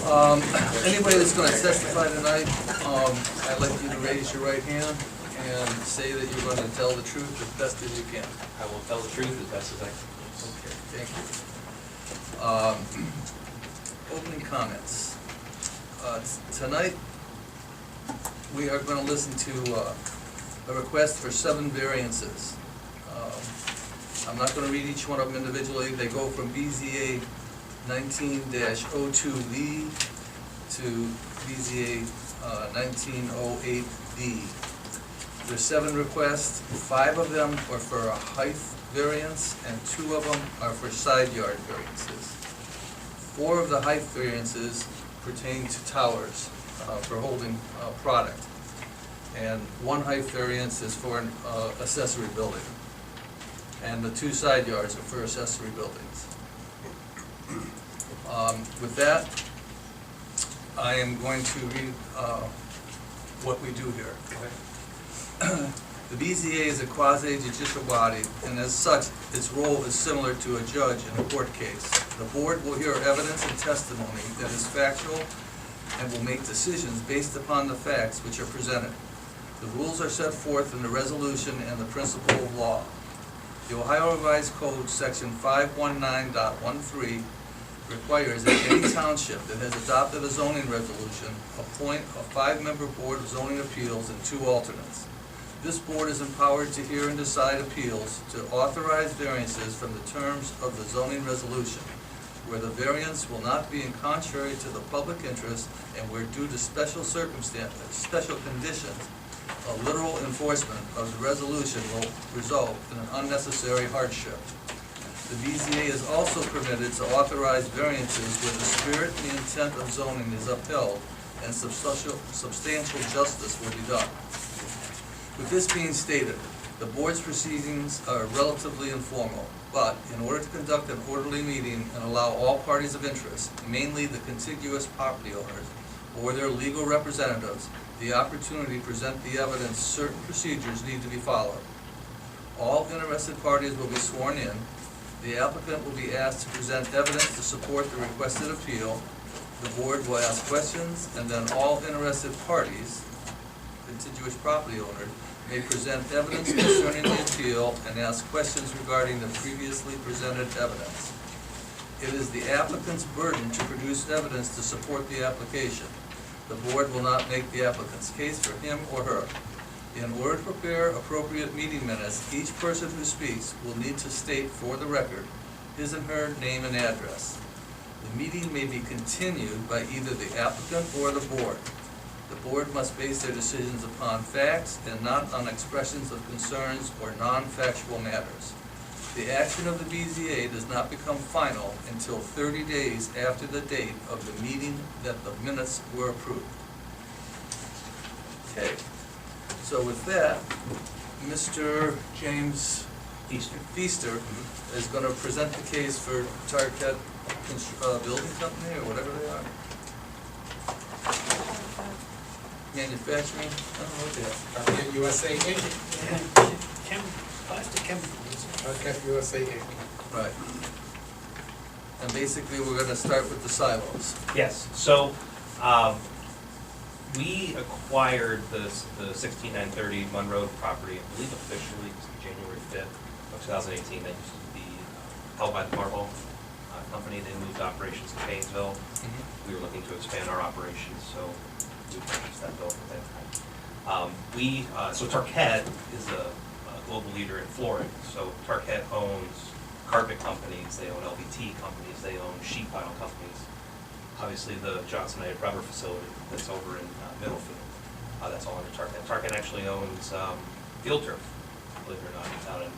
Anybody that's going to testify tonight, I'd like you to raise your right hand and say that you're going to tell the truth as best as you can. I will tell the truth as best as I can. Okay, thank you. Opening comments. Tonight, we are going to listen to a request for 7 variances. I'm not going to read each one of them individually. They go from BZA 19-02V to BZA 1908B. There's 7 requests. 5 of them are for a height variance and 2 of them are for side yard variances. 4 of the height variances pertain to towers for holding product, and 1 height variance is for an accessory building, and the 2 side yards are for accessory buildings. With that, I am going to read what we do here. The BZA is a quasi-judicial body, and as such, its role is similar to a judge in a court case. The board will hear evidence and testimony that is factual and will make decisions based upon the facts which are presented. The rules are set forth in the resolution and the principle of law. The Ohio Revised Code, section 519.13, requires that any township that has adopted a zoning resolution appoint a 5-member board of zoning appeals and 2 alternates. This board is empowered to hear and decide appeals to authorize variances from the terms of the zoning resolution, where the variance will not be in contrary to the public interest and where due to special circumstances, special conditions, a literal enforcement of the resolution will result in an unnecessary hardship. The BZA is also permitted to authorize variances where the spirit and the intent of zoning is upheld and substantial justice will be done. With this being stated, the board's proceedings are relatively informal, but in order to conduct an orderly meeting and allow all parties of interest, mainly the contiguous property owners or their legal representatives, the opportunity to present the evidence, certain procedures need to be followed. All interested parties will be sworn in. The applicant will be asked to present evidence to support the requested appeal. The board will ask questions, and then all interested parties, contiguous property owners, may present evidence concerning the appeal and ask questions regarding the previously presented evidence. It is the applicant's burden to produce evidence to support the application. The board will not make the applicant's case for him or her. In order to prepare appropriate meeting minutes, each person who speaks will need to state for the record his and her name and address. The meeting may be continued by either the applicant or the board. The board must base their decisions upon facts and not on expressions of concerns or non-factual matters. The action of the BZA does not become final until 30 days after the date of the meeting that the minutes were approved. Okay, so with that, Mr. James Feaster is going to present the case for Target Building Company, or whatever they are. Manufacturing, I don't know what they are. Target USA Inc. Plastic chemicals. Target USA Inc. Right. And basically, we're going to start with the silos. Yes, so we acquired the 16930 Monroe property, I believe officially January 5th of 2018. That used to be held by the Marble company. They moved operations to Paynesville. We were looking to expand our operations, so we purchased that building at that time. So Target is a global leader in flooring. So Target owns carpet companies, they own LVT companies, they own sheet vinyl companies. Obviously, the Johnson United Rubber facility that's over in Middlefield, that's all under Target. Target actually owns Field Turf, believe it or not,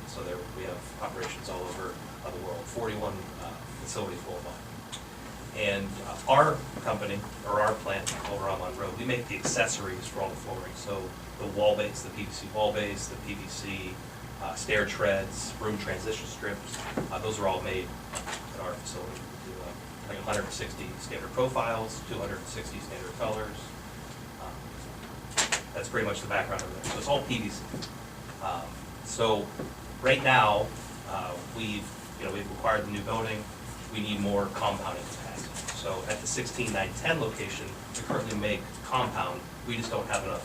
so we have operations all over the world, 41 facilities worldwide. And our company, or our plant over on Monroe, we make the accessories for all the flooring. So the wall base, the PVC wall base, the PVC stair treads, room transition strips, those are all made at our facility. We do like 160 standard profiles, 260 standard colors. That's pretty much the background of it. So it's all PVC. So right now, we've acquired the new building. We need more compounding capacity. So So at the 16910 location, we currently make compound, we just don't have enough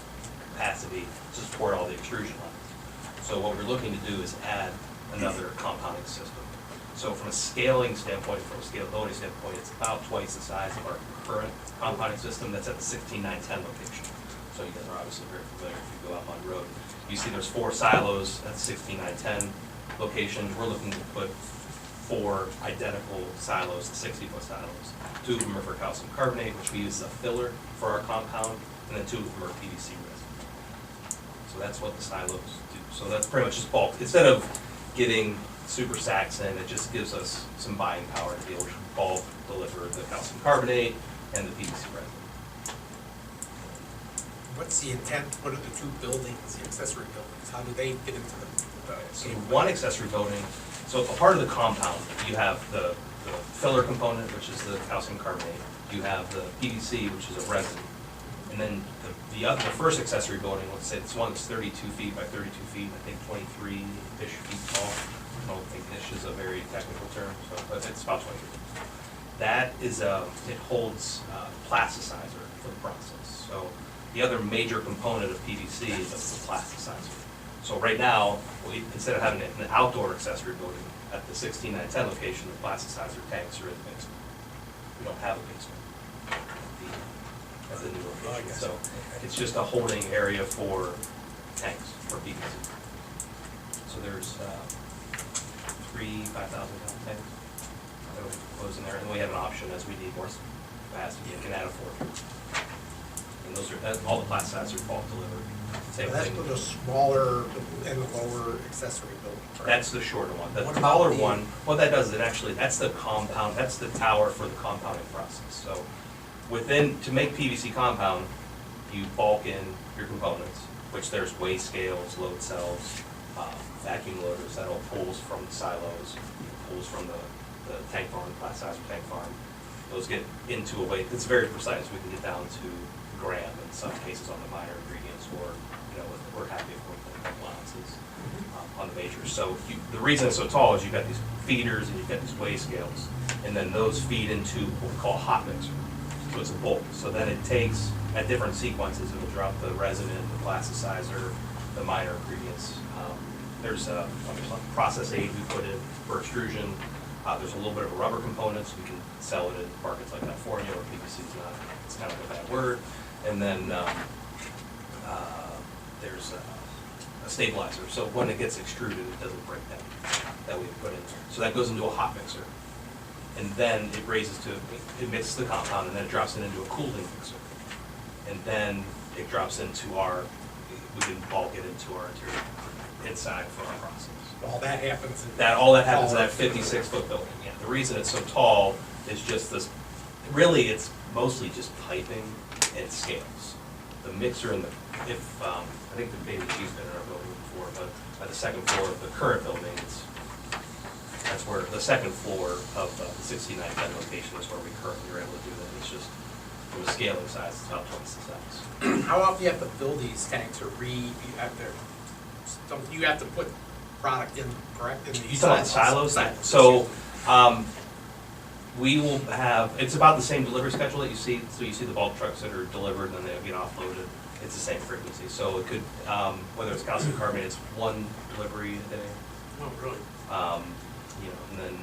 capacity to support all the extrusion lines. So what we're looking to do is add another compounding system. So from a scaling standpoint, from a scalability standpoint, it's about twice the size of our current compounding system that's at the 16910 location. So you guys are obviously very familiar if you go out on the road. You see there's 4 silos at the 16910 location. We're looking to put 4 identical silos, 60-foot silos. 2 of them are for calcium carbonate, which we use as a filler for our compound, and then 2 of them are PVC resin. So that's what the silos do. So that's pretty much just bulk. Instead of getting super sacks in, it just gives us some buying power to be able to bulk deliver the calcium carbonate and the PVC resin. What's the intent, what are the 2 buildings, the accessory buildings, how do they get into the? So one accessory building, so a part of the compound, you have the filler component, which is the calcium carbonate. You have the PVC, which is a resin. And then the first accessory building, let's say it's one that's 32 feet by 32 feet, I think 23-ish feet tall. I don't think ish is a very technical term, so, but it's about 23 feet. That is, it holds plasticizer for the process. So the other major component of PVC is the plasticizer. So right now, instead of having an outdoor accessory building, at the 16910 location, the plasticizer tanks are in the basement. We don't have a basement at the new location. So it's just a holding area for tanks for PVC. So there's 3 5,000-gallon tanks that we close in there, and we have an option as we need more capacity, you can add a 4th. And those are, all the plasticizers are bulk delivered. Same That's thing. for the smaller and the lower accessory building, correct? That's the shorter one. The What about taller the- one, what that does is it actually, that's the compound, that's the tower for the compounding process. So to make PVC compound, you bulk in your components, which there's weigh scales, load cells, vacuum loaders that all pulls from the silos, pulls from the tank farm, plasticizer tank farm. Those get into a weight that's very precise. We can get down to gram in some cases on the minor ingredients, or we're happy if we're putting a couple ounces on the majors. So the reason it's so tall is you've got these feeders and you've got these weigh scales, and then those feed into what we call a hot mixer. So it's a bulk. So then it takes, at different sequences, it will drop the resin in, the plasticizer, the minor ingredients. There's a process aid we put in for extrusion. There's a little bit of a rubber component, so we can sell it in markets like California, where PVC is not, it's kind of a bad word. And then there's a stabilizer, so when it gets extruded, it doesn't break down, that we put in. So that goes into a hot mixer. And then it raises to, it mixes the compound, and then it drops it into a cooling mixer. And then it drops into we can bulk it into our interior inside for our process. All that happens in. All that happens in that 56-foot building. Yeah, the reason it's so tall is just this, really it's mostly just piping and scales. The mixer and I think the Baby G's been in our building before, but at the second floor of the current building, that's where the second floor of the 16910 location is where we currently are able to do that. It's just, from a scaling size, it's about twice the size. How often do you have to fill these tanks, or you have to put product in, correct? In You these talking about silos? So, we will have, it's about the same delivery schedule that you see. So you see the bulk trucks that are delivered and then they get offloaded. It's the same frequency. So it could, whether it's calcium carbonate, it's 1 delivery a day. Oh, really? And then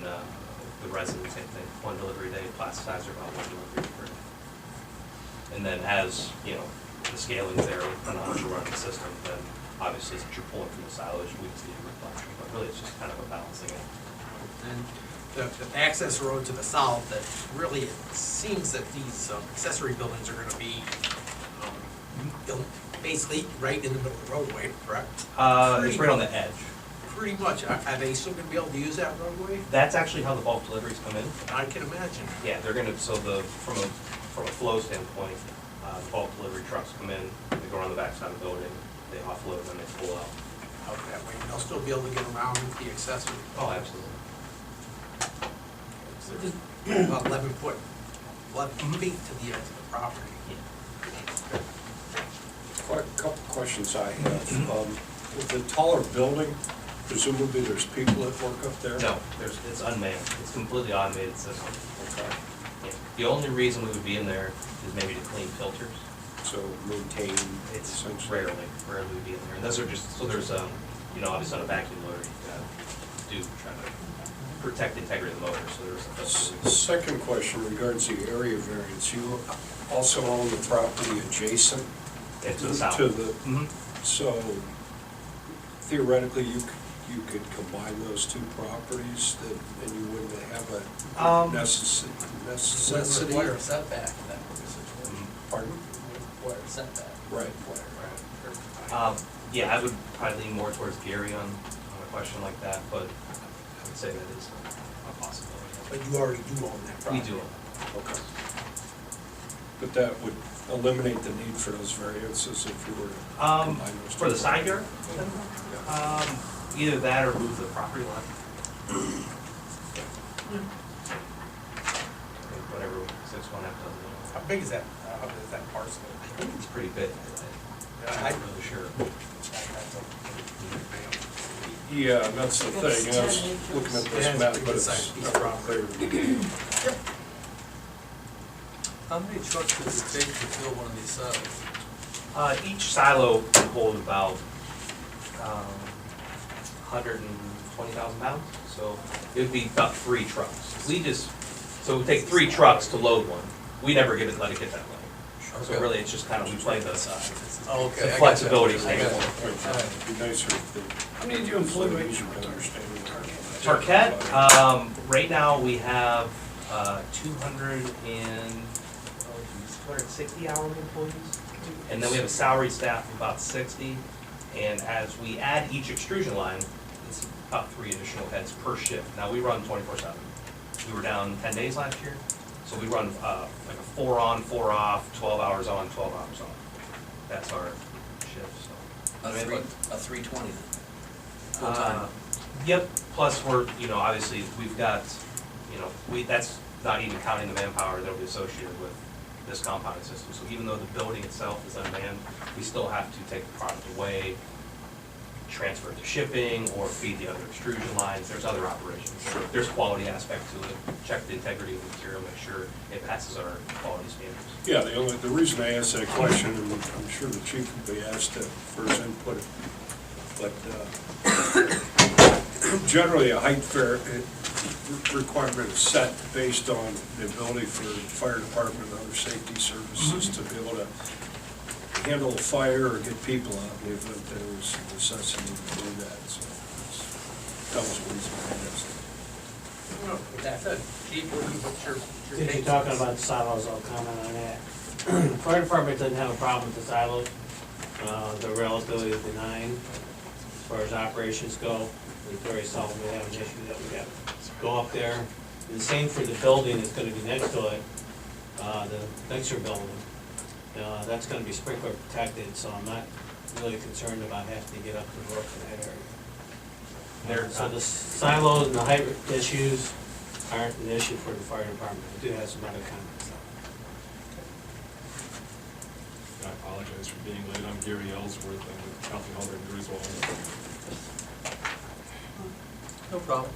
the resin, same thing, 1 delivery a day. Plasticizer, about 1 delivery per day. And then as, the scaling's there, depending on how you run the system, then obviously since you're pulling from the silage, we just need to replenish. But really, it's just kind of a balancing act. And the access road to the south, that really, it seems that these accessory buildings are gonna be built basically right in the middle of the roadway, correct? It's right on the edge. Pretty much. Are they still gonna be able to use that roadway? That's actually how the bulk deliveries come in. I can imagine. Yeah, they're gonna, so from a flow standpoint, the bulk delivery trucks come in, they go around the backside of the building, they offload, and then they pull out. Out that way, they'll still be able to get around the accessory. Oh, absolutely. About 11 feet to the edge of the property. Quite a couple questions I have. With the taller building, presumably there's people that work up there? No, it's unmanned. It's completely automated system. Okay. Yeah. The only reason we would be in there is maybe to clean filters. So maintain It's essentially. rarely we'd be in there. And those are just, so there's, you know, obviously on a vacuum loader, you try to protect the integrity of the motor, so there's a filter. Second question regards the area variance. You also own the property adjacent Yeah, to the south. to the, Mhm. so theoretically, you could combine those two properties and you wouldn't have a necessity. Require a setback in that situation. Pardon? Require a setback. Right. Yeah, I would probably lean more towards Gary on a question like that, but I would say that is a possibility. But you already do own that We property. do. Okay. But that would eliminate the need for those variances if you were to combine those two. For the side yard, either that or move the property line. Whatever, 6.5 dozen. How big is that parcel? I think it's pretty big. I'm not really sure. Yeah, that's the thing. I was looking at Yeah, this map, it's a but good size it's piece not of property. clear. How many trucks does it take to fill one of these silos? Each silo can hold about 120,000 pounds, so it would be about 3 trucks. So it would take 3 trucks to load one. We never let it get that low. So Okay. really, it's just kind of, we play the Oh, okay. The I got flexibility you. I got you. standpoint. All right. It'd be nicer if they. How many do you employ? Understanding Tarquette, right now we have 260 hourly employees. And then we have a salaried staff of about 60. And as we add each extrusion line, it's about 3 additional heads per shift. Now, we run 24/7. We were down 10 days last year. So we run like a 4 on, 4 off, 12 hours on, 12 hours off. That's our shift, so. A 320 then? Uh, Full-time? Yep, plus we're, obviously, we've got, that's not even counting the manpower that'll be associated with this compounding system. So even though the building itself is unmanned, we still have to take the product away, transfer it to shipping, or feed the other extrusion lines. There's other operations. There's quality aspect to it, check the integrity of the material, make sure it passes our quality standards. Yeah, the reason I asked that question, and I'm sure the chief will be asked for his input, but generally a height requirement is set based on the ability for the fire department and other safety services to be able to handle a fire or get people out in the event there was a necessity to do that, so that was the reason I asked. With that said, Chief, what's your Since take? you're talking about the silos, I'll comment on that. Fire department doesn't have a problem with the silos. They're relatively benign as far as operations go. It's very seldom we have an issue that we have to go up there. And the same for the building that's gonna be next to it, the mixer building. That's gonna be sprinkler protected, so I'm not really concerned about having to get up to the roof in that area. So the silos and the height issues aren't an issue for the fire department. I do have some other comments. I apologize for being late. I'm Gary Ellsworth. I'm with County Hall in Griswold. No problem.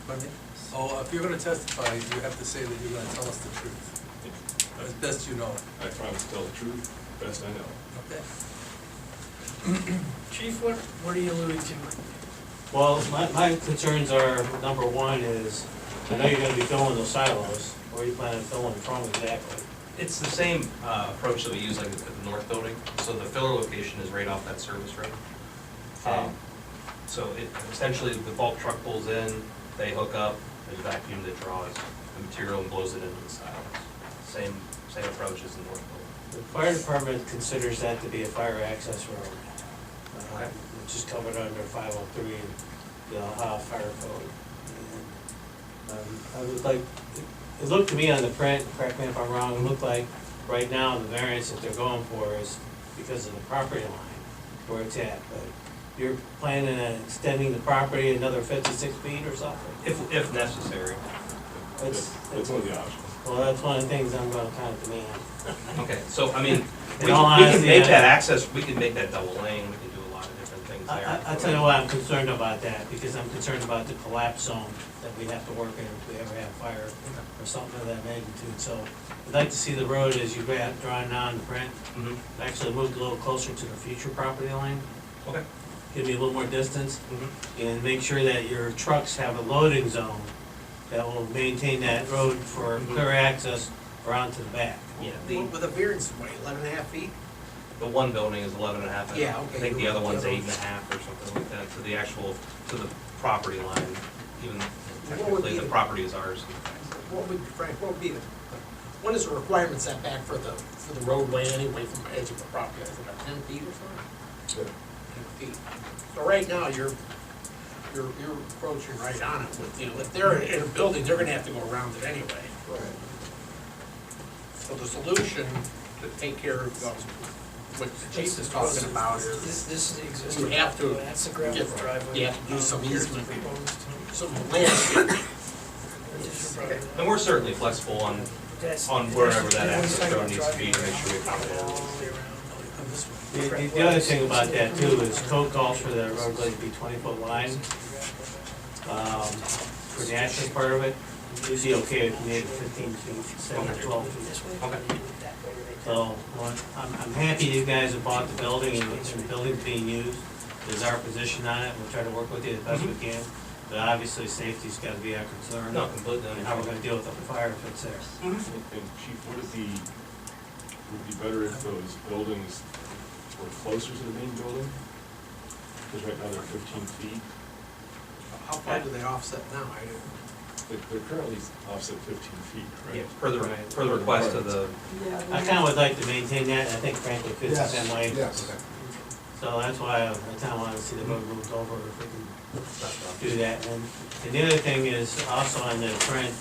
Pardon me? Oh, if you're gonna testify, you have to say that you're gonna tell us the truth, as best you know. I promise to tell the truth, best I know. Okay. Chief, what are you alluding to? Well, my concerns are, number one is, I know you're gonna be filling those silos. Where are you planning on filling from exactly? It's the same approach that we use like at the north building. So the filler location is right off that service road. So essentially, the bulk truck pulls in, they hook up, there's a vacuum that draws the material and blows it into the silos. Same approach as the north building. The fire department considers that to be a fire access road, Okay. which is covered under 503 and the Ohio Fire Code. And, I would like, it looked to me on the print, correct me if I'm wrong, it looked like right now the variance that they're going for is because of the property line where it's at, but you're planning on extending the property another 56 feet or something? If necessary. That's It's one of the options. well, that's one of the things I'm gonna kind of demand. Okay, so I mean, we In all can honesty, make I- that access, we can make that double lane, we can do a lot of different things I'll tell you why I'm concerned about that, because I'm concerned about the collapse zone that we have to work in if we ever have fire or something of that magnitude. So I'd like to see the road as you draw now in the print, Mhm. actually moved a little closer to the future property line. Okay. Give me a little more distance, Mhm. and make sure that your trucks have a loading zone that will maintain that road for clear access around to the back. Yeah, With a variance, what, 11.5 feet? the one building is 11.5. Yeah, okay. I think the other one's 8.5 or something like that, to the actual, to the property line, even technically the property is ours. What would, Frank, what would be what is the requirement setback for the roadway anyway from the edge of the property? Is it about 10 feet or something? 10 feet. So right now, you're approaching right on it with, if they're in a building, they're gonna have to go around it anyway. So the solution to take care of what the chief is talking about is This is the existing. you have to That's the gravel get, driveway. you have to do some easement, Proposed. some landscape. Additional driveway. And we're certainly flexible on wherever that access road needs to be to make sure we accommodate it. All the way around. The other thing about that too is code calls for that roadway to be 20-foot wide. For the access part of it, usually okay if you made it 15 feet instead of 12 feet. Okay. So, I'm happy you guys have bought the building and the building's being used. There's our position on it, we'll try to work with you as best we can. But obviously, safety's gotta be our concern. No, completely And how we're understand. gonna deal with the fire if it's there. And Chief, would it be better if those buildings were closer to the main building? Because right now they're 15 feet. How far do they offset now? They're currently offset 15 feet, right? Yeah, per the request of the, I kinda would like to maintain that, and I think frankly fits the same way. Yes. So that's why I kinda wanna see the road moved over if we can do that. And the other thing is also on the print,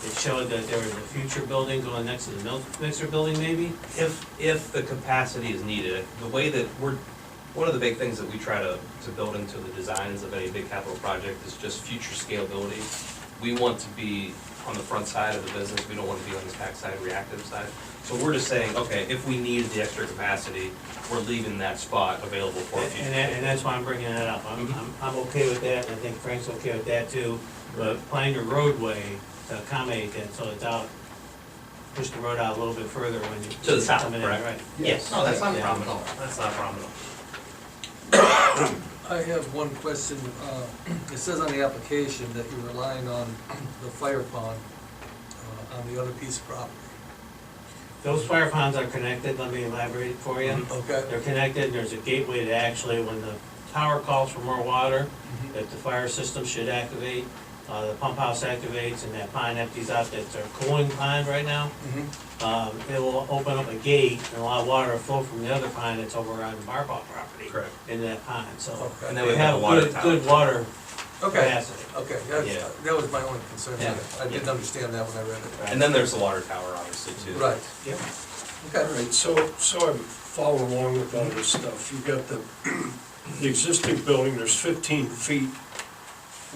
it showed that there was a future building going next to the milk mixer building maybe? if the capacity is needed, the way that one of the big things that we try to build into the designs of any big capital project is just future scalability. We want to be on the front side of the business, we don't want to be on the back side, reactive side. So we're just saying, okay, if we need the extra capacity, we're leaving that spot available for future. And that's why I'm bringing that up. I'm okay with that, and I think Frank's okay with that too. But planning a roadway to accommodate that, so it's out, push the road out a little bit further when you. To the south, come in, correct? right. Yes, no, that's not a Yeah. problem at all, that's not a problem at all. I have one question. It says on the application that you're relying on the fire pond on the other piece of property. Those fire ponds are connected, let me elaborate for you. Okay? They're connected, and there's a gateway to actually, when the tower calls for more water, that the fire system should activate, the pump house activates, and that pond empties out, that's our cooling pond right now. It will open up a gate and allow water to flow from the other pond that's over on the Marble property. Correct. Into that pond, so. Okay. And then we we have have a water good, tower. good water Okay, capacity. okay, Yeah. that was my only concern. Yeah. I didn't understand that when I read it. And then there's the water tower, obviously, too. Right, Yeah. okay. All right, so I'm following along with all this stuff. You've got the existing building, there's 15 feet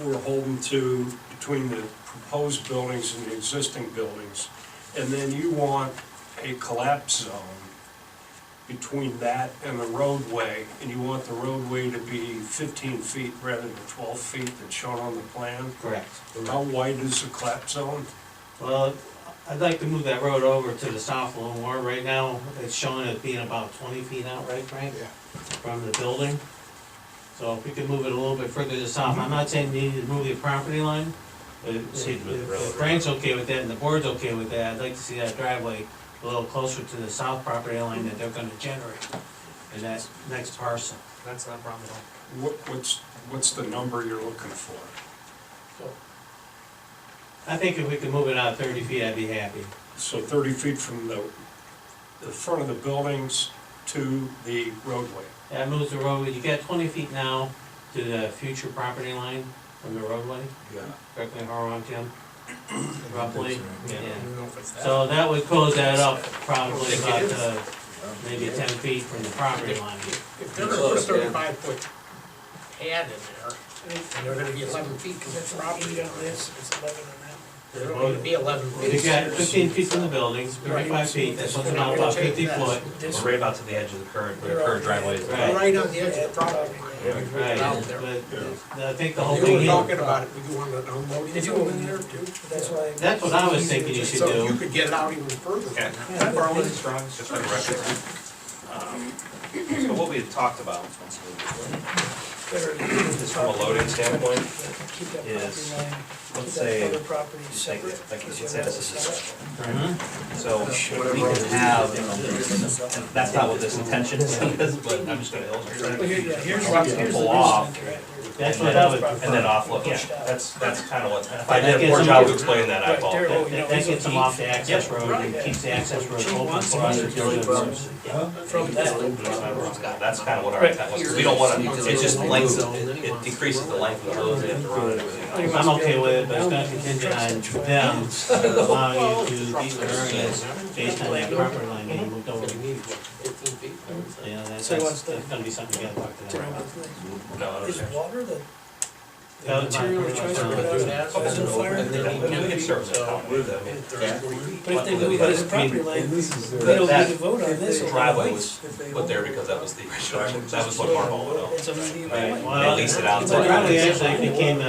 we're holding to between the proposed buildings and the existing buildings. And then you want a collapse zone between that and the roadway, and you want the roadway to be 15 feet rather than 12 feet that's shown on the plan. Correct. How wide is the collapse zone? Well, I'd like to move that road over to the south a little more. Right now, it's showing it being about 20 feet out, right, Frank? Yeah. From the building. So if we could move it a little bit further to the south, I'm not saying you need to move the property line, but Proceed with the road. if Frank's okay with that and the board's okay with that, I'd like to see that driveway a little closer to the south property line that they're gonna generate. And that's next parcel. That's not a problem at all. What's the number you're looking for? I think if we could move it out 30 feet, I'd be happy. So 30 feet from the front of the buildings to the roadway. That moves the roadway, you got 20 feet now to the future property line from the roadway, Yeah. correct me if I'm wrong, Tim? Roughly, I yeah. don't know if it's that. So that would close that up probably about, maybe 10 feet from the property line. If they're gonna put a 35-foot pad in there, and they're gonna be 11 feet, because it's That's an property. 8 on this, it's 11 on that one. It'll only be 11 feet. You got 15 feet from the buildings, 35 feet, that's what's about 50 foot. We're right about to the edge of the current, where the current driveway is. Right. Right on the edge of the property. Right, Out there. but I think the whole You thing were here, talking about it, we want an unloading zone in there too. That's why. that's what I was thinking you should So you do. could get it out even further Okay. than that. We're already strong, it's just like a record. So what we had talked about, just from a loading standpoint, Keep that is, property line, let's keep say, that other property like, separate. let's because say you this have is the the south. structure. So we can have, and that's not what this intention is in this, but I'm just gonna illustrate Well, here, that. yeah, here's Trucks the, can here's the pull new off, center at. That's and what then- I would And then offload, yeah, Pushed out. that's kind of what, if I That did a gets poor them- job of explaining that, I Right, apologize. there, oh, you know, That gets them off the access Yep. road and keeps the access road open for us to deal with roads. From that. That's kind of what our Right. intent was, 'cause we don't wanna, it just lengthens, it decreases the length of the hose they have to run and everything. I'm okay with it, but it's gonna contingent on them allowing you to meet the areas based on that property line getting moved over. 15 feet. You know, that's, So that's what's the- gonna be something you gotta talk to them about. No, I Is understand. water the That was material my- they're trying to uh, put out as a fire? We can service it out with them. But if they move this property line, we don't need to vote on this. The driveway was put there because that was the, that was what Marble went on. It's a medium. Right, They well, leased it out the to. driveway actually became a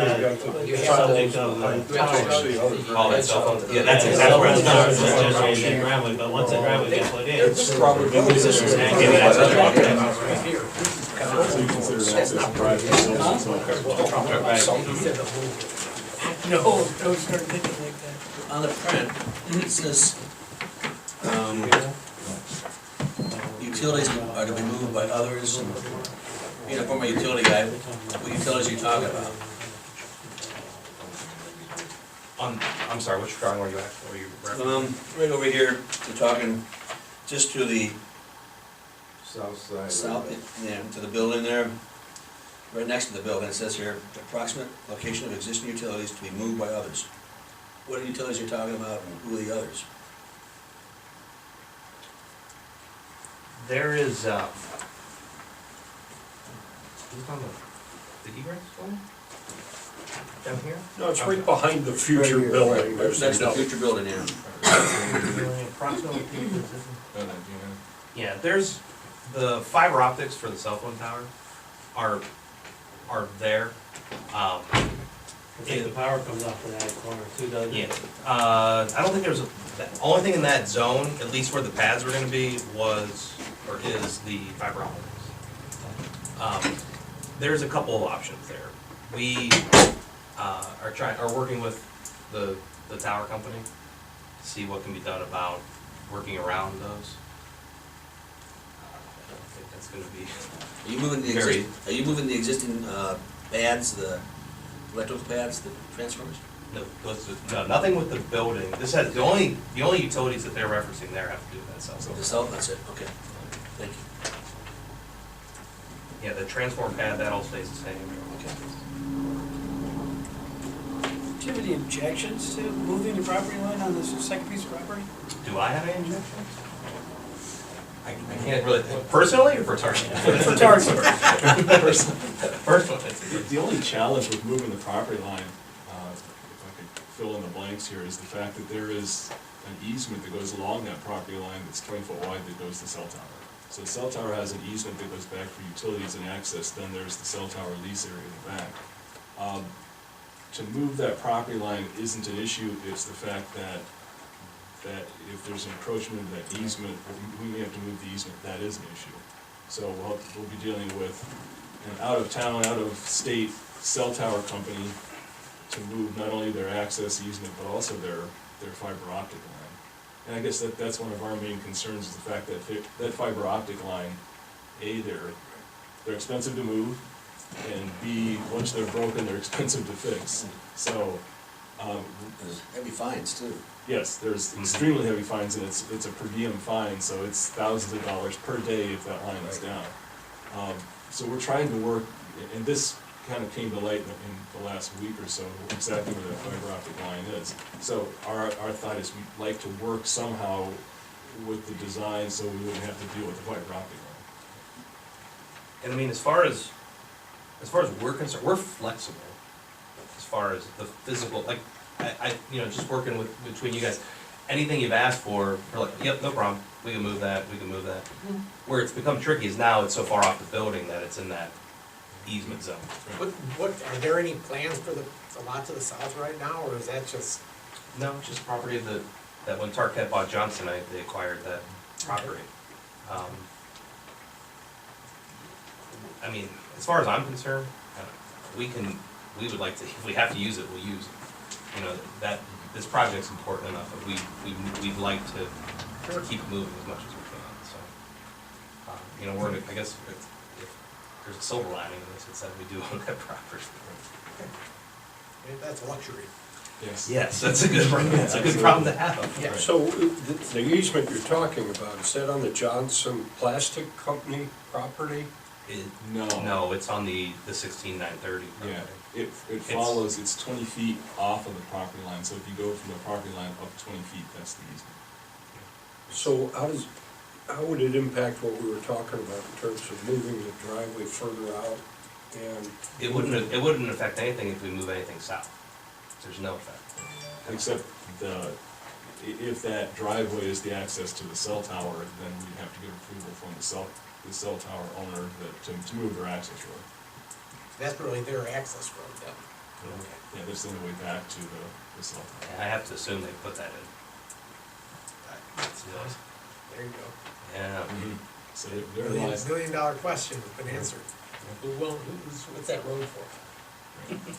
You have subject to- of, you have to- Oh, that's cell phone, yeah, that's exactly where it's It's just going. that driveway, but once the driveway got put in. It's probably Maybe that's what they're talking about. Right here. So you consider an access drive themselves, so- No, don't start thinking like that. On the print, it says, utilities are to be moved by others. And, you know, from a utility guy, what utilities are you talking about? I'm sorry, which drawing were you at, were you referencing? Right over here, we're talking just to the South side. south, yeah, to the building there. Right next to the building, it says here, approximate location of existing utilities to be moved by others. What are utilities you're talking about, and who are the others? There is, is it on the egress one? Down here? No, it's right behind the future building. There's That's the no- future building, yeah. Yeah, there's, the fiber optics for the cell phone tower are there. I think the power comes off of that corner too, doesn't Yeah, it? I don't think there's the only thing in that zone, at least where the pads were gonna be, was, or is the fiber optics. There's a couple of options there. We, are working with the tower company to see what can be done about working around those. I don't think that's gonna be, Are you moving the Very- existing pads, the electrical pads, the transformers? no, nothing with the building. This has, the only utilities that they're referencing there have to do with that cell The phone. cell, that's it, okay. Thank you. Yeah, the transform pad, that all stays the same. Do you have any objections to moving the property line on this second piece of property? Do I have any objections? I can't really, personally or for Target? For Target. Personally. The only challenge with moving the property line, if I could fill in the blanks here, is the fact that there is an easement that goes along that property line that's 20 foot wide that goes to the cell tower. So the cell tower has an easement that goes back for utilities and access, then there's the cell tower lease area in the back. To move that property line isn't an issue, it's the fact that if there's an encroachment of that easement, we may have to move the easement, that is an issue. So we'll be dealing with an out-of-town, out-of-state cell tower company to move not only their access easement, but also their fiber optic line. And I guess that's one of our main concerns, is the fact that that fiber optic line, A, they're expensive to move, and B, once they're broken, they're expensive to fix. So, There's heavy fines too. yes, there's extremely heavy fines, and it's a per diem fine, so it's thousands of dollars per day if that line is down. So we're trying to work, and this kind of came to light in the last week or so, exactly where that fiber optic line is. So our thought is we'd like to work somehow with the design so we wouldn't have to deal with the fiber optic line. And I mean, as far as we're concerned, we're flexible as far as the physical, like, you know, just working between you guys, anything you've asked for, we're like, yep, no problem, we can move that, we can move that. Where it's become tricky is now it's so far off the building that it's in that easement zone. What, are there any plans for the lot to the south right now, or is that just? No, it's just property that when Tarkett bought Johnson, they acquired that property. I mean, as far as I'm concerned, we would like to, if we have to use it, we'll use it. You know, this project's important enough that we'd like to keep moving as much as we can, so. You know, I guess if there's a silver lining in this, it's that we do own that property. That's a luxury. Yes. Yes, that's a good problem, that's a good problem to have. Yeah. So the easement you're talking about, is that on the Johnson Plastic Company property? No, it's on the 16930 property. Yeah, it follows, it's 20 feet off of the property line, so if you go from the property line up 20 feet, that's the easement. So how would it impact what we were talking about in terms of moving the driveway further out and? It wouldn't affect anything if we move anything south. There's no effect. Except if that driveway is the access to the cell tower, then we'd have to get approval from the cell tower owner to move their access road. That's really their access road then. Yeah, that's the only way back to the cell tower. And I have to assume they put that in. There you go. Yeah. So there lies. $1 million question has been answered. What's that road for?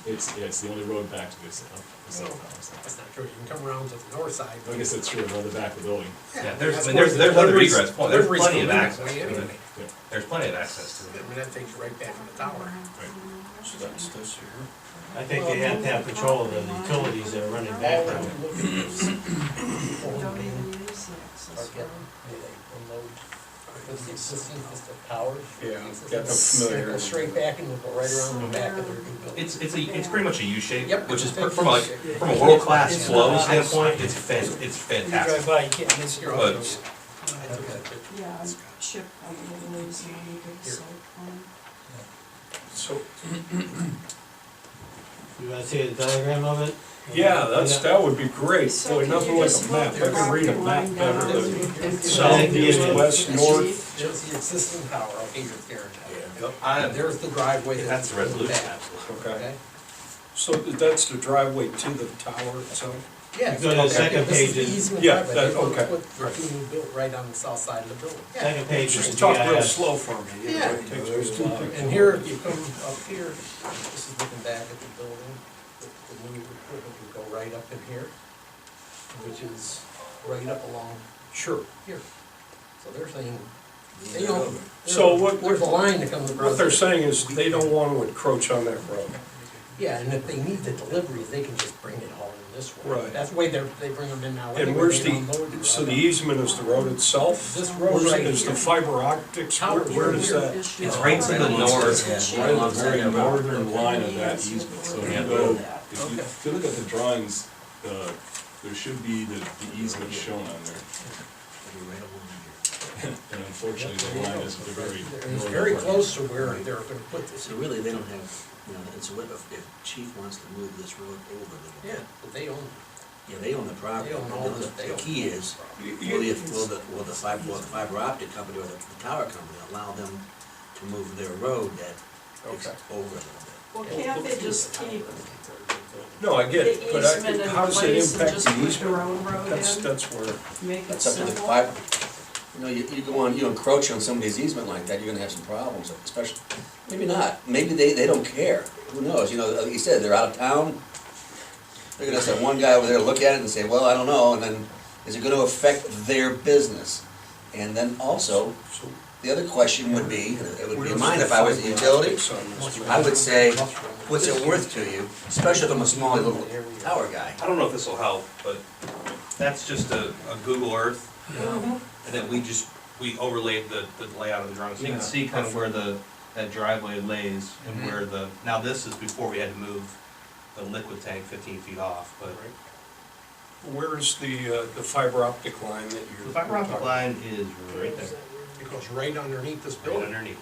It's the only road back to the cell tower. That's not true, you can come around to the north side. I guess that's true, another back of the building. Yeah, That's there's where other deliveries- egress points, there's deliveries plenty of come in that access way to it. anyway. Yeah. There's plenty of access to I it. mean, that takes you right back to the tower. Right. So that's this here. I think they have to have control of the utilities that are running back Oh, from it. look at this. Don't even use the access road. This existing, this the tower. Yeah, got the familiar. Go straight back and we'll go right around the back of their new building. It's pretty much a U shape, Yep. which is from a world class flow standpoint, it's You drive fantastic. by, you can't miss your But- office. Yeah, Chip, I believe, is on the site plan. So, You wanna see a diagram of it? yeah, that would be great. So Boy, can nothing you like just a map. move I the can read a property map line better down than and- south, east, west, north. There's the existing tower, okay, you're there now. I- And there's the driveway. That's the resolution, back, absolutely. Okay. So that's the driveway to the tower itself? Yeah. You go to the second this is the page. easement Yeah, driveway. that- They want to okay. put their two new built right on the south side of the building. Second page is Just the talk real GIS. slow for me. Yeah. It takes me a while. And here, if you come up here, this is looking back at the building, the new equipment would go right up in here, which is right up along Sure. here. So they're saying, they don't, So what- there's a line that comes across. What they're saying is they don't want to encroach on that road. Yeah, and if they need the deliveries, they can just bring it all in this way. Right. That's the way they bring them in now. And anyway, where's they unload it so the right easement is the road itself? This road Where's- right is the here. fiber optics, Tower where here, is here. that? It's right to the north. Right on the very northern line of that easement, so if Yeah. you go, Yeah. if you look at the drawings, there should be the easement shown on there. And unfortunately, the line is at the very. And it's northern very part. close to where they're gonna put this. So really, they don't have, you know, and so what if chief wants to move this road over, they Yeah, but they own yeah, they own the property. They own all of it. They The own key is, will the fiber optic company or the tower company allow them to move their road that is Okay. over a little bit? Well, can't they just keep No, I get the it, but easement in how does it place and impact just the put their easement? own road That's in? where, Make it That's up to the simple? fiber. You know, you go on, you encroach on somebody's easement like that, you're gonna have some problems, especially, maybe not, maybe they don't care, who knows, you know, like you said, they're out of town. They're gonna send one guy over there to look at it and say, well, I don't know, and then, is it gonna affect their business? And then also, so the other question would be, it would be where's mine the if I was the fiber utility, optics on this? I would say, what's it worth to you, especially if I'm a small little tower guy? I don't know if this will help, but that's just a Google Earth. And then we overlaid the layout of the drawing, so you can Yeah. see kind of where that driveway lays and where now this is before we had to move the liquid tank 15 feet off, but Where's the fiber optic line that you're? the fiber optic talking- line is right there, It goes right underneath this right building. underneath.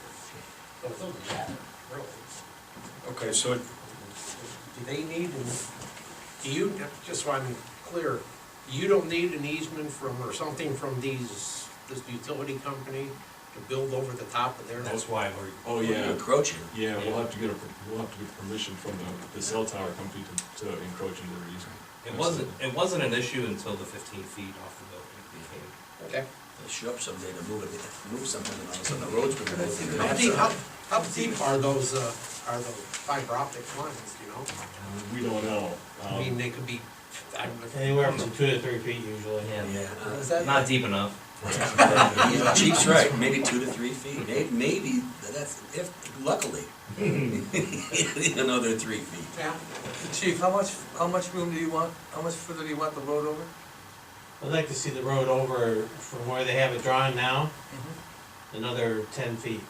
So it doesn't matter, really. Okay, so Do they need, you, just so I'm clear, you don't need an easement from, or something from this utility company to build over the top of their? That's why we're, Oh, You're yeah, encroaching. yeah, we'll have to get permission from the cell tower company to encroach into their easement. it wasn't an issue until the 15 feet off the building became. Okay. They'll show up someday to move something, and all of a sudden the road's been moved. How deep are those fiber optic lines, do you know? We don't know. I mean, they could be, I don't know. Anywhere from 2 to 3 feet usually. Yeah. Is that? Not deep enough. Chief's right, maybe 2 to 3 feet, maybe, that's, if, luckily. You know, they're 3 feet. Yeah. Chief, how much room do you want, how much further do you want the road over? I'd like to see the road over from where they have it drawn now, another 10 feet.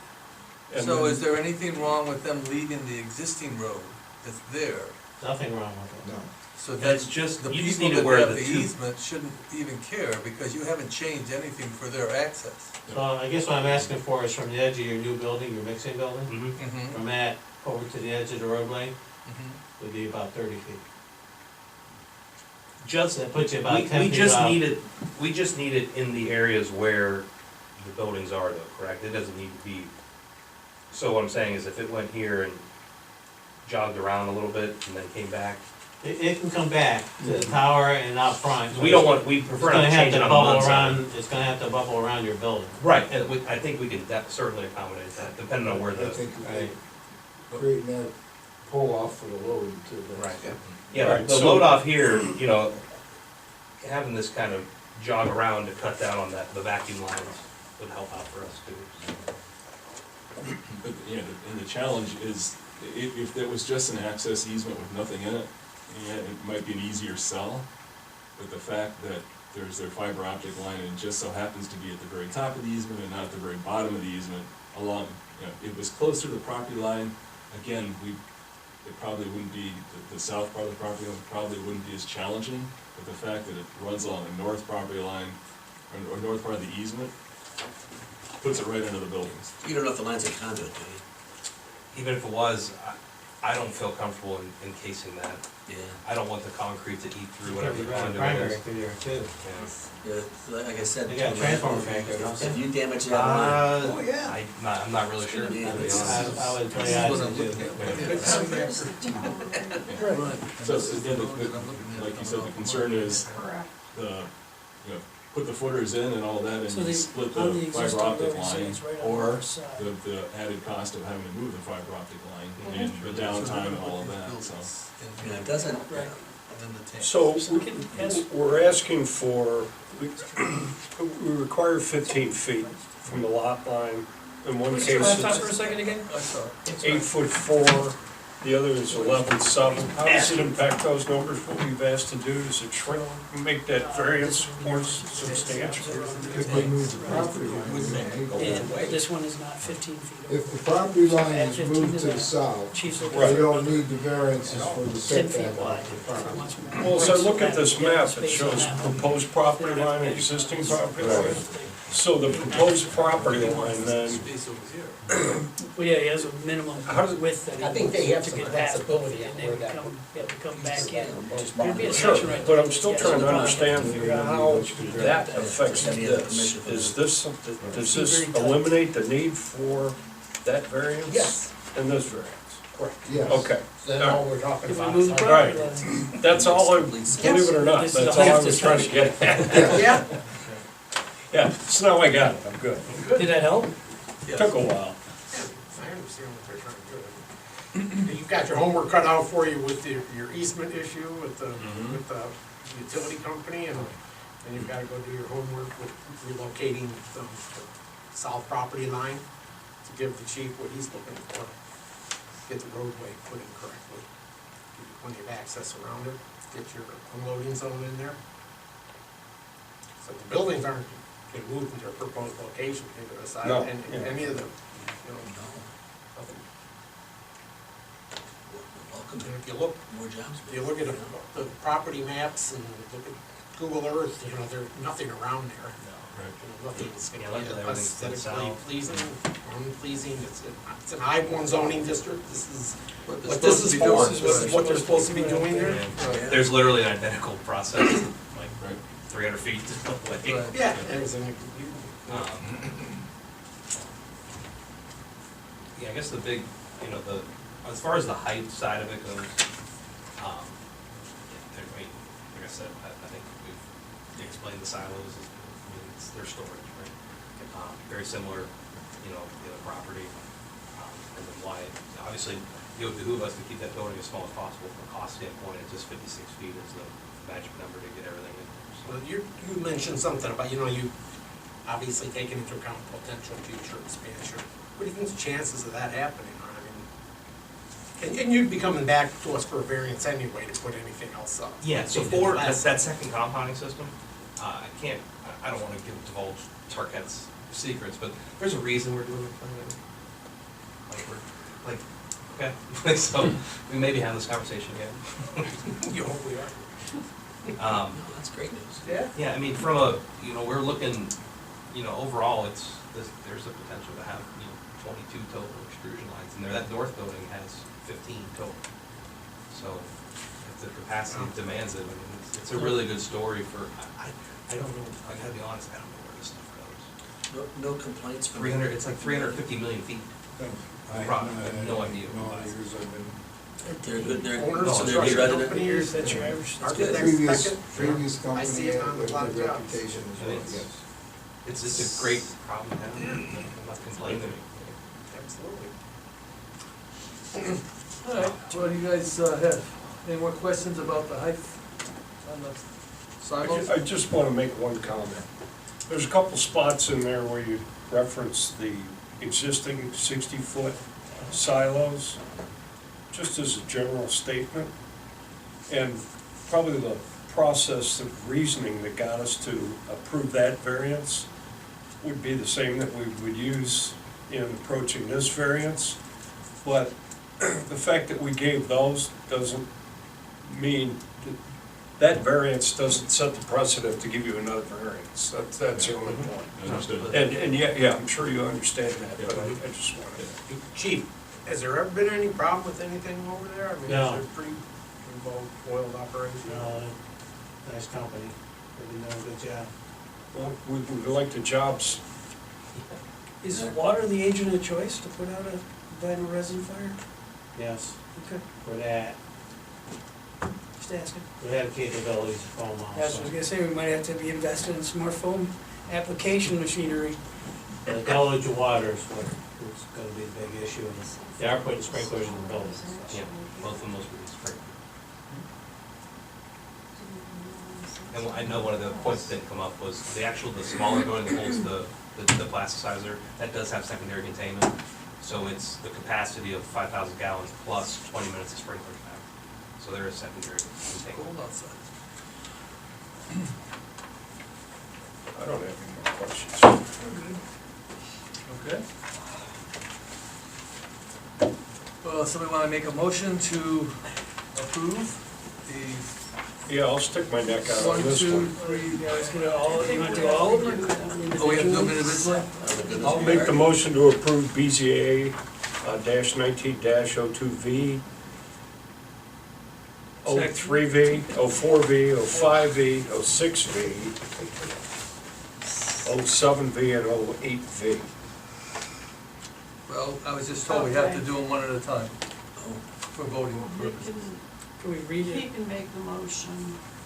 And So then- is there anything wrong with them leaving the existing road that's there? Nothing wrong with it. No. So It's that's just- the you just people need to that wear have the the two- easement shouldn't even care, because you haven't changed anything for their access. So I guess what I'm asking for is from the edge of your new building, your mixing building, Mm-hmm. from that over to the edge of the roadway Mhm. would be about 30 feet. Just, That puts you about we 10 feet just off. need it in the areas where the buildings are though, correct? It doesn't need to be, so what I'm saying is if it went here and jogged around a little bit and then came back, It can come back to the tower and out front. we don't want, we It's prefer gonna not to have change to it on bubble one side. around, it's gonna have to bubble around your building. Right, and I think we can certainly accommodate that, depending on where I the, think Right. creating that pull off for the load too. right. Yeah. Yeah, Right, the so- load off here, you know, having this kind of jog around to cut down on the vacuum lines would help out for us too. But, yeah, and the challenge is, if there was just an access easement with nothing in it, yeah, it might be an easier sell. But the fact that there's their fiber optic line and it just so happens to be at the very top of the easement and not at the very bottom of the easement, along, you know, if it was closer to the property line, again, it probably wouldn't be, the south part of the property line probably wouldn't be as challenging. But the fact that it runs along the north property line, or north part of the easement, puts it right into the buildings. You don't know if the line's a conduit, do Even if it was, I don't feel comfortable in encasing that. you? I don't want the concrete to eat through whatever You the run a conduit primary is. through there too. Yeah. Yeah, like I said. They got a transformer back there, don't they? If you damage that line. Oh, yeah. I'm not really sure, to be Yeah, honest. I would play That's what odds I'm too. looking at. So, again, like you said, the concern is you know, put the footers in and all that, and So you they- split on the the fiber existing optic road, you say line, it's right on the or north side. the added cost of having to move the fiber optic line, and the downtime and all of that, so. Yeah, it doesn't, Right. So, We can ask- we're asking for, we require 15 feet from the lot line. In one case, Laptop for a it's second again? 8'4", the other is 11'7". How does it impact those numbers, what we've asked to do? Does it shrink, make that variance more substantial? If we move the property line, And this one is not 15 feet. if the property line is moved to the south, Chief's they looking don't need the variances for the 10 feet setback wide. of the property. Well, as I look at this map, it shows proposed property line, existing property line. So the proposed property line then, Space over here. Well, yeah, he has a minimum How does- width that he I think they have to some get that, flexibility and on they where would that come, be able to come back in. Just There'd be a sure, section right but there. I'm still Yeah, trying to so the- understand how that affects this. Is this, does this eliminate the need for that variance? Yes. And this variance? Yes. Okay, That's all we're talking If we about. move the so- property Right. line. that's all I, believe it or not, This is that's a all I half was trying to get at. Yeah, Yeah, so now I got it, I'm good. Did that help? Took a while. I understand what they're trying to do. You've got your homework cut out for you with your easement issue with the utility company, and you've gotta go do your homework with relocating the south property line to give the chief what he's looking for. Get the roadway put in correctly, give you plenty of access around it, get your unloading zone in there. So the buildings aren't getting moved into a proposed location, either aside, No, and yeah. any of the, you know, nothing. Welcome, And if you look, more jobs. if you look at the property maps and look at Google Earth, you know, there's nothing around there. Right. You know, nothing's Yeah, gonna luckily be everything's to the aesthetically south. pleasing, unpleasing, it's an I-1 zoning district, this is What they're what this supposed is to be for, doing. this is what they're supposed to be doing there. And there's literally an identical process, like Right. 300 feet away. Right. Yeah, everything. Yeah, I guess the big, you know, as far as the height side of it goes, I mean, like I said, I think we've explained the silos, I mean, it's their storage, right? Very similar, you know, the other property, and then why, obviously, it would behoove us to keep that building as small as possible from a cost standpoint, it's just 56 feet is the magic number to get everything in there, so. Well, you mentioned something about, you know, you obviously taking into account potential future expansion. What do you think the chances of that happening are? I mean, and you'd be coming back to us for a variance anyway to put anything else up. Yeah, so Before for that second compounding system, I don't wanna divulge Tarket's secrets, but there's a reason we're doing it. Okay, so we maybe have this conversation again. You hope we are. No, that's great news. Yeah. Yeah, I mean, from a, you know, we're looking, you know, overall, there's a potential to have, you know, 22 total extrusion lines, and that north building has 15 total. So if the capacity demands it, I mean, it's a really good story for, I don't know, I gotta be honest, I don't know where this stuff goes. No complaints from. 300, it's like 350 million feet. I have no idea. No, years I've been. They're good, they're, Owners, so they're good construction resident. companies, That's your average. architects, Previous, second. previous I company see it had on a a lot of good jobs. reputation as And well, it's- yes. It's a great problem to have, I'm not complaining. Absolutely. All right, what do you guys have? Any more questions about the height on the silos? I just want to make one comment. There's a couple spots in there where you reference the existing 60-foot silos, just as a general statement. And probably the process of reasoning that got us to approve that variance would be the same that we would use in approaching this variance. But the fact that we gave those doesn't mean that variance doesn't set the precedent to give you another variance. That's the only point. Understood. And yeah, I'm sure you understand that, but I just wanted to. Chief, has there ever been any problem with anything over there? I mean, No. is it pretty well-oiled operation? Nice company, really doing a good job. Well, we like the jobs. Is water the agent of choice to put out a vinyl resin fire? Yes, Okay, for that, just asking. we have capabilities of foam Yeah, so I was also. gonna say, we might have to be invested in some more foam application machinery. The deluge of water is what is gonna be the big issue. They are putting sprinklers in the buildings. Yeah, both of them must be sprinkled. And I know one of the points that didn't come up was the smaller building that holds the plasticizer, that does have secondary containment. So it's the capacity of 5,000 gallons plus 20 minutes of sprinkler time. So there is secondary containment. Cold outside. I don't have any more questions. Okay. Well, somebody want to make a motion to approve the Yeah, I'll stick my neck out on 1, this 2, one. 3, You guys gonna you wanna do all of them? oh, we have to do them individually? I'll make the motion to approve BZA dash 19-02V, 03V, 04V, 05V, 06V, 07V, and 08V. Well, I was just told we have to do them one at a time for voting You purposes. Can we read He it? can make the motion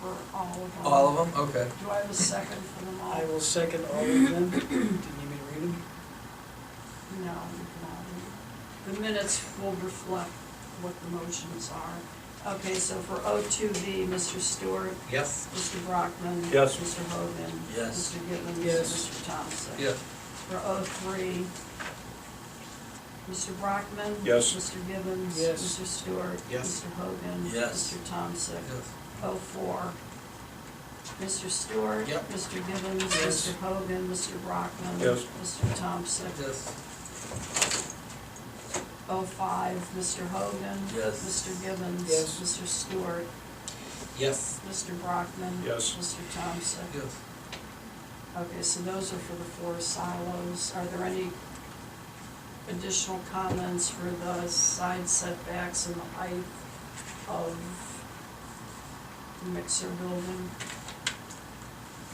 for all of them. All of them? Okay. Do I have a second for them all? I will second all of them. Do you need me to read them? No, you cannot. The minutes will reflect what the motions are. Okay, so for O2V, Mr. Stewart, Yes. Mr. Brockman. Yes. Mr. Hogan. Yes. Mr. Gibbons. Yes. Mr. Thompson. Yes. For O3, Mr. Brockman. Yes. Mr. Gibbons. Yes. Mr. Stewart. Yes. Mr. Hogan. Yes. Mr. Thompson. Yes. O4, Mr. Stewart. Yep. Mr. Gibbons. Yes. Mr. Hogan. Mr. Brockman. Yes. Mr. Thompson. Yes. O5, Mr. Hogan. Yes. Mr. Gibbons. Yes. Mr. Stewart. Yes. Mr. Brockman? Yes. Mr. Thompson? Yes. Okay, so those are for the 4 silos. Are there any additional comments for the side setbacks and the height of the mixer building?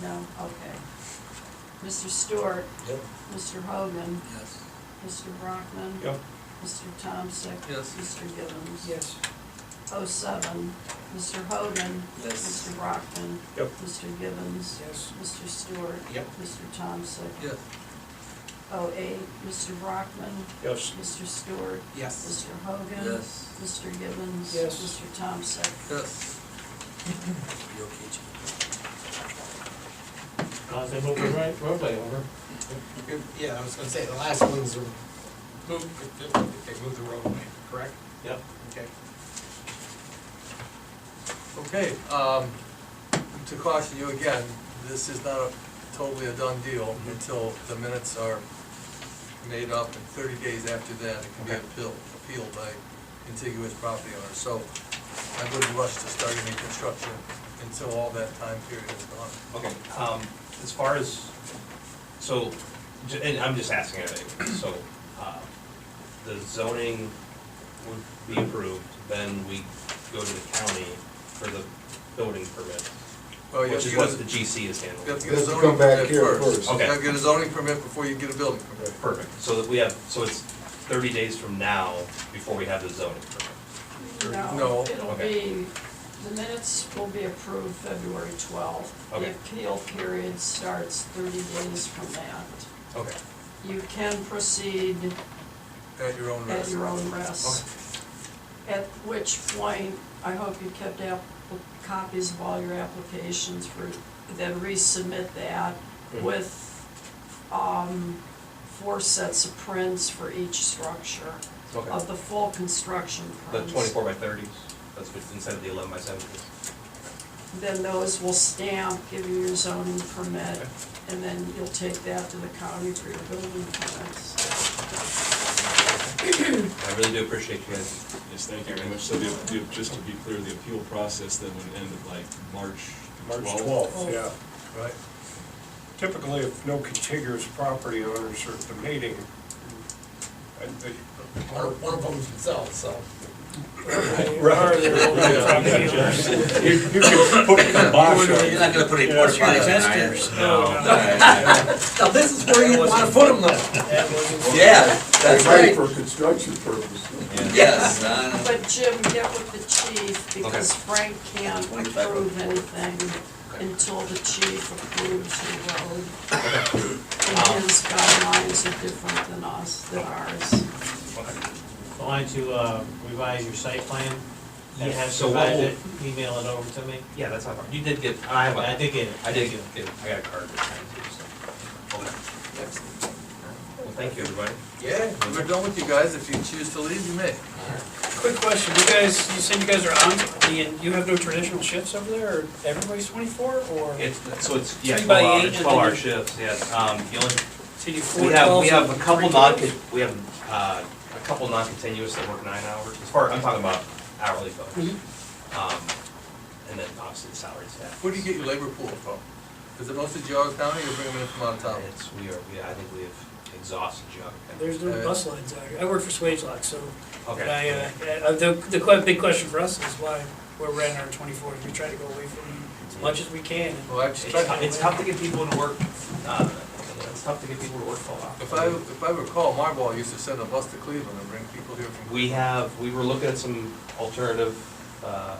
No? Okay. Mr. Stewart? Yep. Mr. Hogan? Yes. Mr. Brockman? Yep. Mr. Thompson? Yes. Mr. Givens? Yes. 07, Mr. Hogan? Yes. Mr. Brockman? Yep. Mr. Givens? Yes. Mr. Stewart? Yep. Mr. Thompson? Yes. 08, Mr. Brockman? Yes. Mr. Stewart? Yes. Mr. Hogan? Yes. Mr. Givens? Yes. Mr. Thompson? Yes. You okay, Chief? They move the roadway over. Yeah, I was gonna say, the last ones are moved, if they move the roadway, correct? Yep. Okay. Okay, to caution you again, this is not totally a done deal until the minutes are made up, and 30 days after that, it can be appealed by contiguous property owners. So I wouldn't rush to start any construction until all that time period is gone. Okay, as far as, so, and I'm just asking everything, so, the zoning would be approved, then we go to the county for the building permit, Well, you have which to is get what a- the GC is You handling. have to You get a have to zoning come back permit here first. first. You Okay. gotta get a zoning permit before you get a building permit. Perfect, so that we have, so it's 30 days from now before we have the zoning permit. No. It'll Okay. be, the minutes will be approved February 12th. Okay. The appeal period starts 30 days from that. Okay. You can proceed At your own risk. at your own risk. At which point, I hope you kept copies of all your applications for, then resubmit that with 4 sets of prints for each structure Okay. of the full construction The prints. 24 by 30s, that's what, instead of the 11 by 70s. Then those will stamp, give you your zoning permit, and then you'll take that to the county for your building permits. I really do appreciate you guys. Yes, thank you very much. So just to be clear, the appeal process then would end at like March 12th? 12th, yeah. Right. Typically, if no contiguous property owners are at the meeting, One of them's themselves, so. Or they're open property owners. you can put a kibosh on You're it. not gonna put any porta potties in, are you? Testers. No. Now, this is where you wanna put them though. That wasn't. Yeah, that's Right, right. for construction purposes. Yes. But Jim, get with the chief, because Frank can't 25. approve anything until the chief approves the road. And his guidelines are different than ours. Going to revise your site plan? And have So what revise will- it, email it over to me? Yeah, that's not hard. You did get, I have I a, did get it. I did get, I got a card this time too, so. Okay. Well, thank you, everybody. Yeah, we're done with you guys. If you choose to leave, you may. Quick question, you said you guys are on, you have no traditional shifts over there, or everybody's 24, or? It's, so it's, yeah, 3 by 12 hour, 8 and 12 hour then- shifts, yeah. The only, So you do we 4 have, 12s we have and a couple 3 12s? we have, a couple non-continuous that work 9 hours. As far, I'm talking about hourly folks. And then obviously the salary staff. Where do you get your labor pool from? Is it mostly Geauga County or bring them in from out of town? It's, I think we have exhausted Geauga County. There's no bus lines out here. I work for Swagelock, so, Okay. the big question for us is why we're renting our 24s. We try to go away from them as much as we can. Well, I just tried, It's tough to get people to work, it's tough to get people to work full hours. if I recall, Marlboro used to send a bus to Cleveland and bring people here from. We were looking at some alternative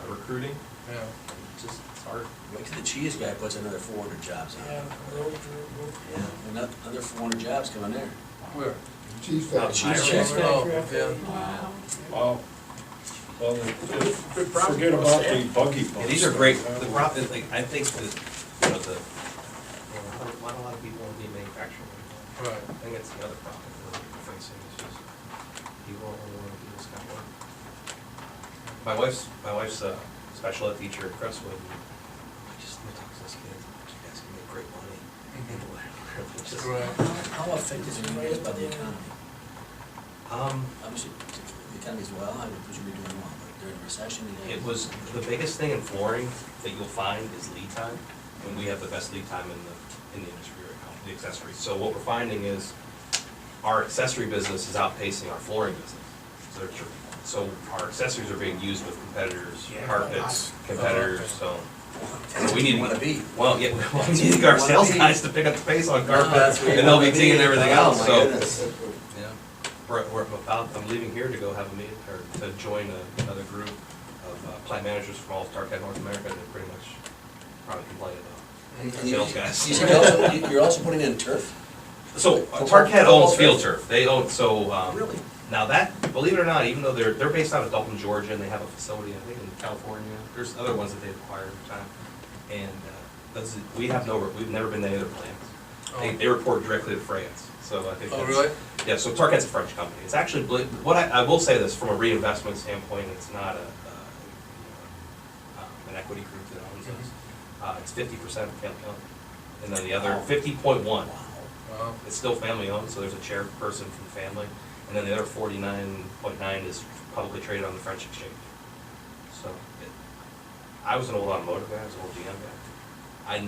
recruiting, Yeah. it's hard. Wait till the cheese guy puts another 400 jobs on. Yeah, Yeah, another 400 jobs coming there. Where? Cheese Not factory. cheese Cheese Oh, factory. yeah. Wow. Well, Good problem. forget about the buggy Yeah, bus. these are great, the problem is, like, I think that, not a lot of people want to be manufacturing. Right. I think it's the other problem that we're facing, is just people don't want to do this kind of work. My wife's a special ed teacher at Crestwood, and I just talk to those kids, you guys can make great money. It's just- Right. How affected are you guys by the economy? Um, Obviously, the economy's well, I would presume you're doing well, but during the recession? It was, the biggest thing in flooring that you'll find is lead time, and we have the best lead time in the industry right now, the accessories. So what we're finding is our accessory business is outpacing our flooring business. So our accessories are being used with competitors, carpets, competitors, so we need Wanna be. well, yeah, we need our sales guys to pick up the pace on carpet, and they'll be taking everything else, so. Yeah. We're about, I'm leaving here to go have a meeting, or to join another group of plant managers from all of Target North America that pretty much probably complain about sales guys. You said you're also putting in turf? So Target owns Field Turf, they own, so, Really? now that, believe it or not, even though they're based out of Dalton, Georgia, and they have a facility, I think, in California, there's other ones that they've acquired over time. And we've never been to any other plants. They report directly to France, so I think Oh, that's. really? Yeah, so Target's a French company. It's actually, what I will say this, from a reinvestment standpoint, it's not an equity group that owns us. It's 50% family owned. And then the other 50.1, Wow. it's still family owned, so there's a chairperson from the family. And then the other 49.9 is publicly traded on the French exchange. So, I was an old automotive guy, I was an old GM guy. I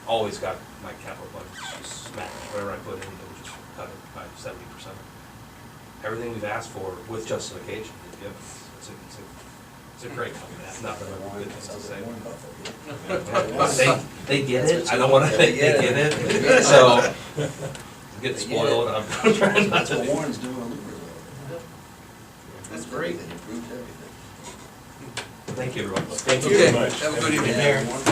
always got my capital budget just smacked. Whatever I put in, they would just cut it by 70%. Everything we've asked for with justification, they give us. It's a great company. That's not the good thing to say. They get it. I don't want to think they get it. So, get spoiled. I'm trying not That's what to. Warren's doing on the That's great. They improved everything. Thank you, everyone. Thank you Okay, very much. have a good evening. Yeah, Warren,